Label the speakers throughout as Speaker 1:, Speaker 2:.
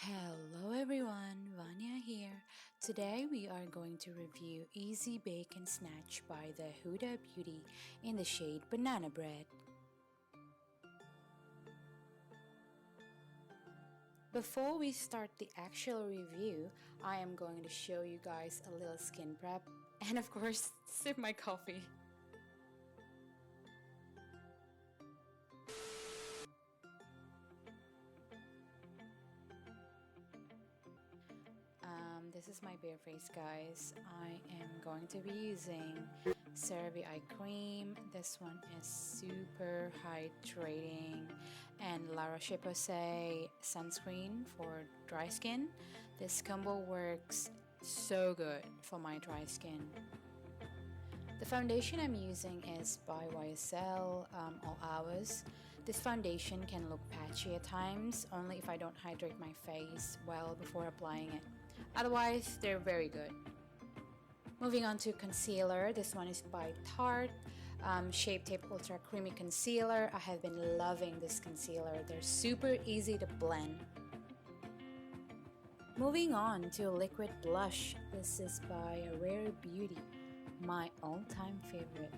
Speaker 1: Hello everyone, Vanya here. Today we are going to review Easy Bake and Snatch by the Huda Beauty in the shade Banana Bread. Before we start the actual review, I am going to show you guys a little skin prep and of course sip my coffee. This is my bare face, guys. I am going to be using Cera Ve eye cream. This one is super hydrating, and Roshe Posay sunscreen for dry skin. This combo works so good for my dry skin. The foundation I'm using is by YSL All Hours. This foundation can look patchy at times, only if I don't hydrate my face well before applying it. Otherwise, they're very good. Moving on to concealer, this one is by Tarte. Shape Tape Ultra Creamy Concealer. I have been loving this concealer. They're super easy to blend. Moving on to liquid blush. This is by Rare Beauty, my all-time favorite.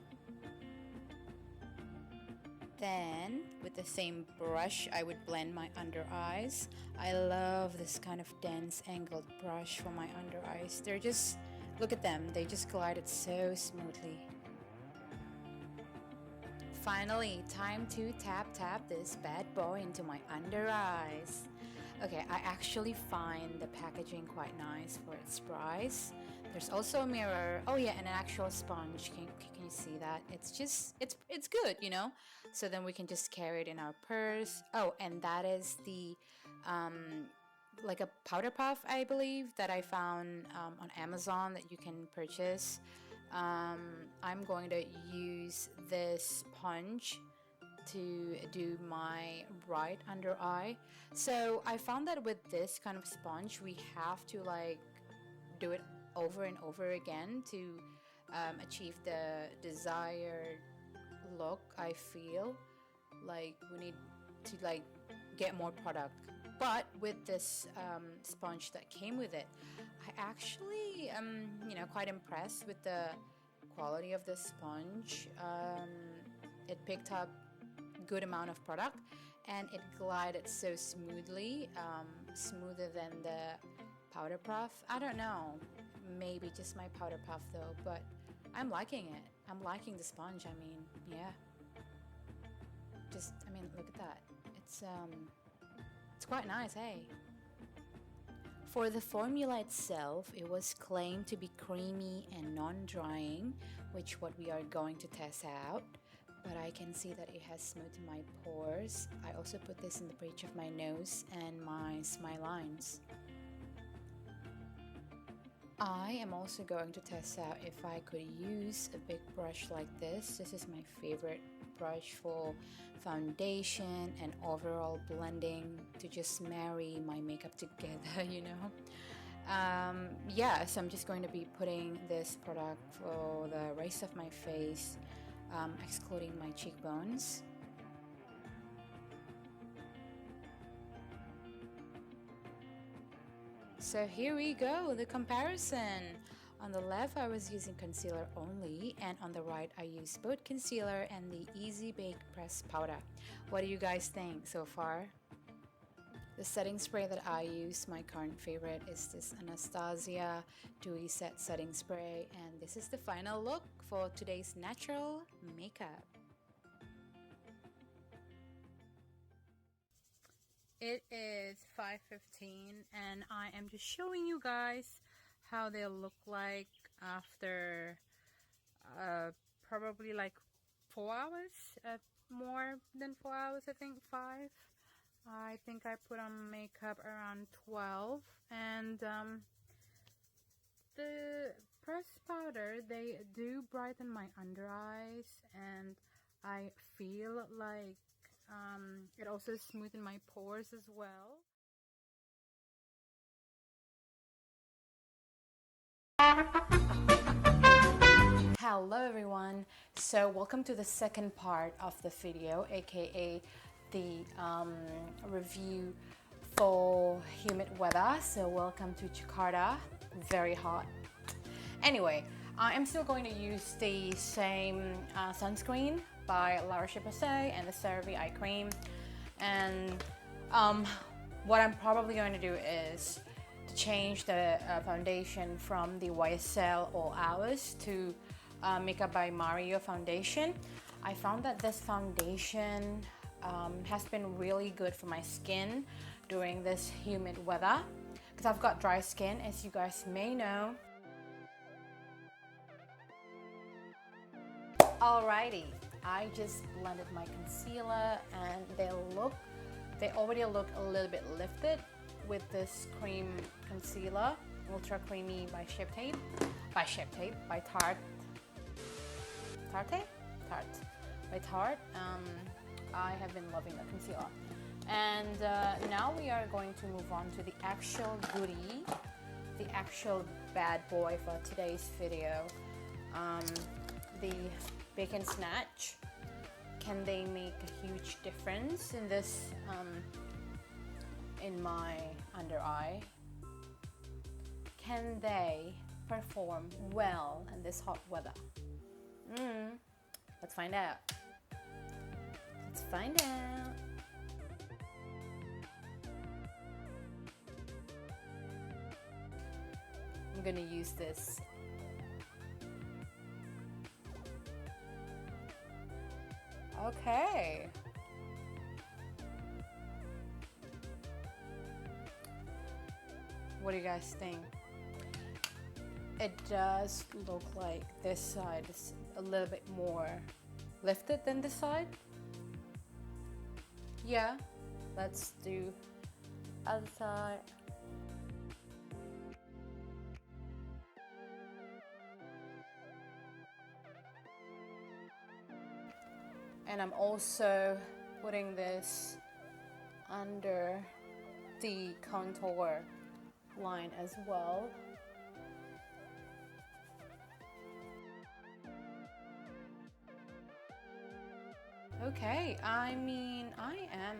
Speaker 1: Then, with the same brush, I would blend my under eyes. I love this kind of dense angled brush for my under eyes. They're just, look at them, they just glided so smoothly. Finally, time to tap this bad boy into my under eyes. Okay, I actually find the packaging quite nice for its price. There's also a mirror. Oh yeah, and an actual sponge. Can you see that? It's good, you know. So then we can just carry it in our purse. Oh, and that is the like a powder puff, I believe, that I found on Amazon that you can purchase. I'm going to use this sponge to do my right under eye. So I found that with this kind of sponge, we have to like do it over and over again to achieve the desired look. I feel like we need to like get more product, but with this sponge that came with it, I actually quite impressed with the quality of the sponge. It picked up good amount of product and it glided so smoothly, smoother than the powder puff. I don't know, maybe just my powder puff though, but I'm liking it. I'm liking the sponge. I mean, yeah, look at that. It's quite nice, hey. For the formula itself, it was claimed to be creamy and non-drying, which what we are going to test out. But I can see that it has smoothed my pores. I also put this in the bridge of my nose and my smile lines. I am also going to test out if I could use a big brush like this. This is my favorite brush for foundation and overall blending, to just marry my makeup together, you know. Yeah, so I'm just going to be putting this product for the rest of my face, excluding my cheekbones. So here we go, the comparison. On the left I was using concealer only, and on the right I used both concealer and the Easy Bake Press powder. What do you guys think so far? The setting spray that I use, my current favorite, is this Anastasia Dewy Set Setting Spray, and this is the final look for today's natural makeup. It is 5:15 and I am just showing you guys how they look like after probably like 4 hours, more than 4 hours, I think 5. I think I put on makeup around 12, and the pressed powder, they do brighten my under eyes, and I feel like it also smoothened my pores as well. Hello everyone, so welcome to the second part of the video, aka the review for humid weather. So welcome to Jakarta, very hot. Anyway, I am still going to use the same sunscreen by Roshe Posay and the Cera Ve eye cream. And what I'm probably going to do is to change the foundation from the YSL All Hours to Makeup by Mario foundation. I found that this foundation has been really good for my skin during this humid weather because I've got dry skin, as you guys may know. Alrighty, I just blended my concealer and they already look a little bit lifted with this cream concealer, Ultra Creamy by Tarte. By Tarte. I have been loving the concealer. And now we are going to move on to the actual goodie, the actual bad boy for today's video. The Bake Snatch. Can they make a huge difference in this, in my under eye? Can they perform well in this hot weather? Let's find out. Let's find out. I'm gonna use this. Okay. What do you guys think? It does look like this side is a little bit more lifted than this side. Yeah, let's do other side. And I'm also putting this under the contour line as well. Okay, I mean, I am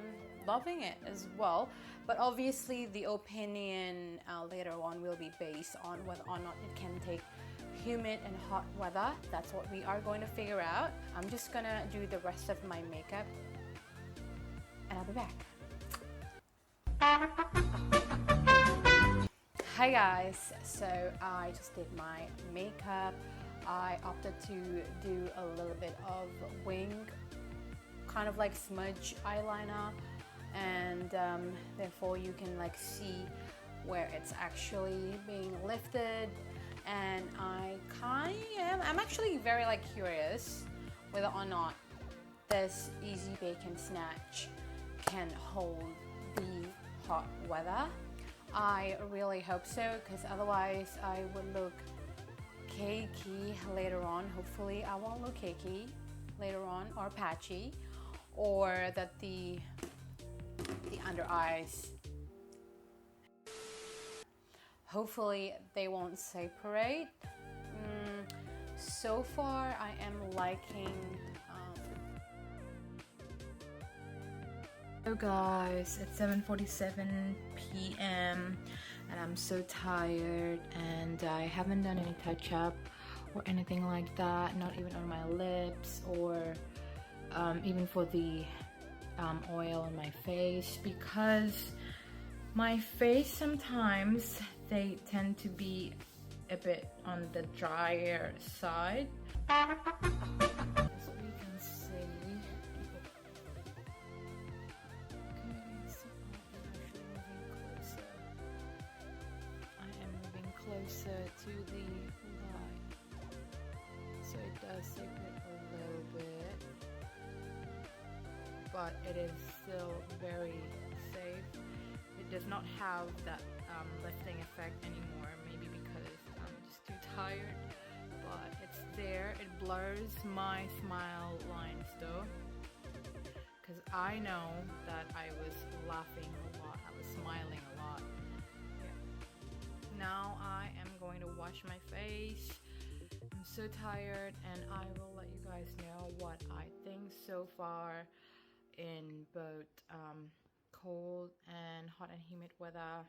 Speaker 1: loving it as well, but obviously the opinion later on will be based on whether or not it can take humid and hot weather. That's what we are going to figure out. I'm just gonna do the rest of my makeup and I'll be back. Hi guys, so I just did my makeup. I opted to do a little bit of wing, kind of like smudge eyeliner, and therefore you can like see where it's actually being lifted. And I'm actually very like curious whether or not this Easy Bake and Snatch can hold the hot weather. I really hope so, because otherwise I would look cakey later on. Hopefully I won't look cakey later on or patchy, or that the under eyes, hopefully they won't separate. So far I am liking. Hello guys, it's 7:47 p.m. and I'm so tired, and I haven't done any touch up or anything like that, not even on my lips or even for the oil on my face, because my face sometimes they tend to be a bit on the drier side. As we can see, I am moving closer to the light, so it does separate a little bit, but it is still very safe. It does not have that lifting effect anymore, maybe because I'm just too tired, but it's there. It blurs my smile lines though, because I know that I was laughing a lot, I was smiling a lot. Yeah. Now I am going to wash my face. I'm so tired, and I will let you guys know what I think so far in both cold and hot and humid weather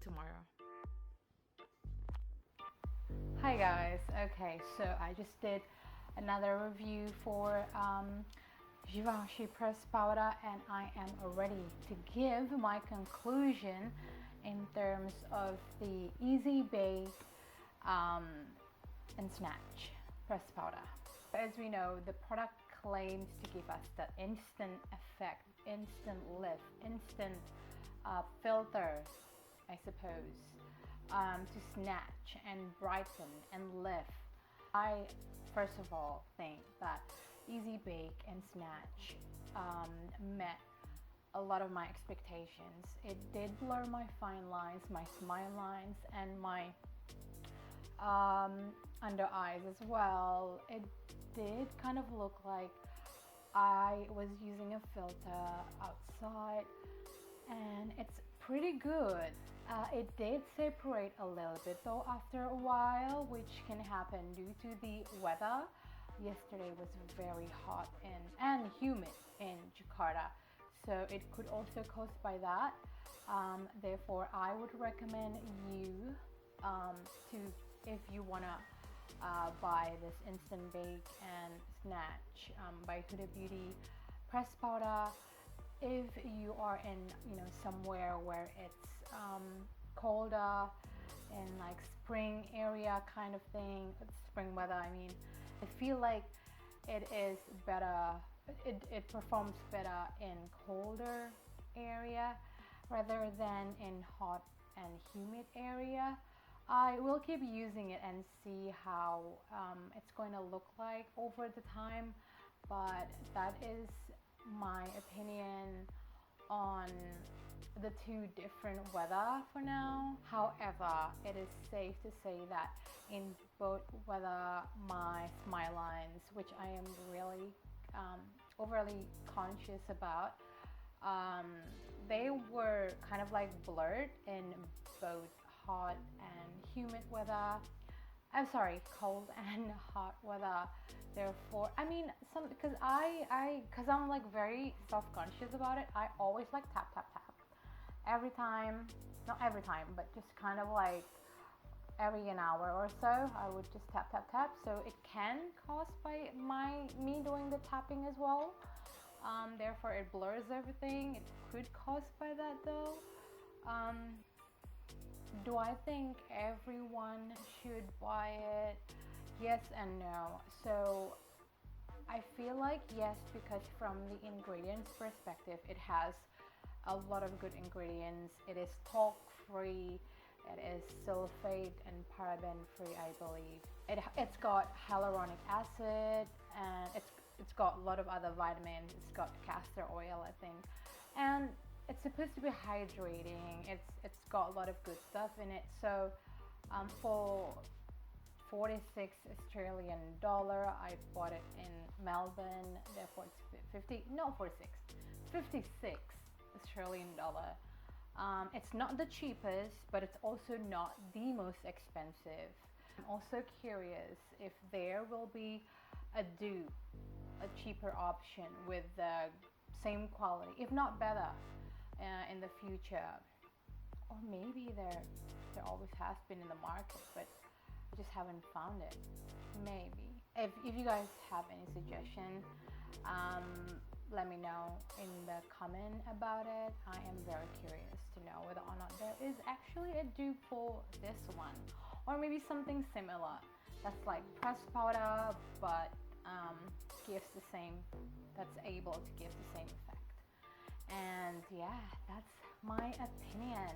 Speaker 1: tomorrow. Hi guys, okay, so I just did another review for Givenchy pressed powder, and I am ready to give my conclusion in terms of the Easy Bake and Snatch pressed powder. As we know, the product claims to give us the instant effect, instant lift, instant filter, I suppose, to snatch and brighten and lift. I first of all think that Easy Bake and Snatch met a lot of my expectations. It did blur my fine lines, my smile lines, and my under eyes as well. It did kind of look like I was using a filter outside, and it's pretty good. It did separate a little bit though after a while, which can happen due to the weather. Yesterday was very hot and humid in Jakarta, so it could also cause by that. Therefore, I would recommend you to, if you wanna buy this instant bake and snatch by Huda Beauty pressed powder, if you are in somewhere where it's colder, in like spring area kind of thing, spring weather I mean, I feel like it is better, it performs better in colder area rather than in hot and humid area. I will keep using it and see how it's going to look like over the time, but that is my opinion on the two different weather for now. However, it is safe to say that in both weather, my smile lines, which I am really overly conscious about, they were kind of like blurred in both hot and humid weather. I'm sorry, cold and hot weather. Therefore, I mean, because I'm like very self-conscious about it. I always like tap tap tap every time, not every time, but just kind of like every an hour or so I would just tap tap tap. So it can cause by me doing the tapping as well. Therefore it blurs everything. It could cause by that though. Do I think everyone should buy it? Yes and no. So I feel like yes, because from the ingredients perspective, it has a lot of good ingredients. It is talc free, it is sulfate and paraben free, I believe. It's got hyaluronic acid, and it's got a lot of other vitamins. It's got castor oil, I think, and it's supposed to be hydrating. It's got a lot of good stuff in it. So for 46 Australian dollar, I bought it in Melbourne. Therefore it's 56 Australian dollar. It's not the cheapest, but it's also not the most expensive. I'm also curious if there will be a cheaper option with the same quality, if not better, in the future. Or maybe there always has been in the market, but I just haven't found it. Maybe. If you guys have any suggestion, let me know in the comment about it. I am very curious to know whether or not there is actually a dupe for this one, or maybe something similar that's like pressed powder but gives the same, that's able to give the same effect. And yeah, that's my opinion.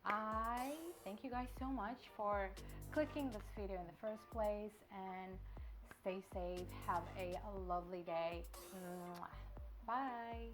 Speaker 1: I thank you guys so much for clicking this video in the first place, and stay safe. Have a lovely day. Bye.